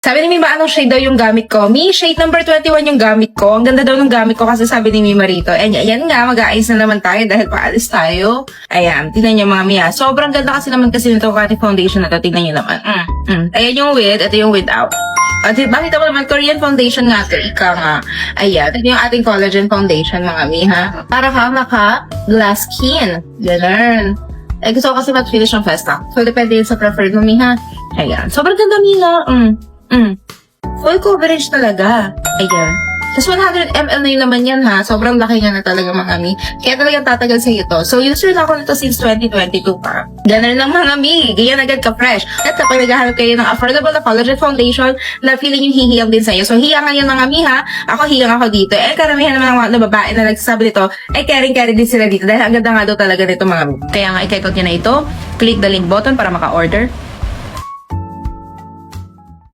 Sabi ni Mima, anong shade daw yung gamit ko? Mi, shade number 21 yung gamit ko. Ang ganda daw ng gamit ko kasi sabi ni Mima rito. Ayan nga, mag-aayos na naman tayo dahil paalis tayo. Ayan, tingnan nyo mga Mia. Sobrang ganda kasi naman kasi nito kasi foundation na to. Tingnan nyo naman. Ayan yung with, ito yung without. At bakit ako naman, Korean foundation nga to, ika nga. Ayan, ito yung ating collagen foundation mga Mi, ha? Para ka glass skin. Ganun. Gusto ko kasi mat-finish ng festa. So, depende yun sa preferred mo, Mi, ha? Ayan. Sobrang ganda, Mi, ha? Full coverage talaga. Ayan. Tapos 100 ml na yun naman yan ha. Sobrang laki nga na talaga mga mi. Kaya talagang tatagal sa ito. So user na ako nito since 2022 pa. Ganun lang mga mi. Ganyan agad ka-fresh. At kapag naghahanap kayo ng affordable na collagen foundation na feeling yung hihiyang din sa'yo. So hiyang ngayon mga mi ha. Ako hiyang ako dito. Karamihan naman ng mga babae na nagsasabi nito, caring din sila dito. Dahil ang ganda nga daw talaga nito mga mi. Kaya nga, i-check out nyo na ito. Click the link button para maka-order.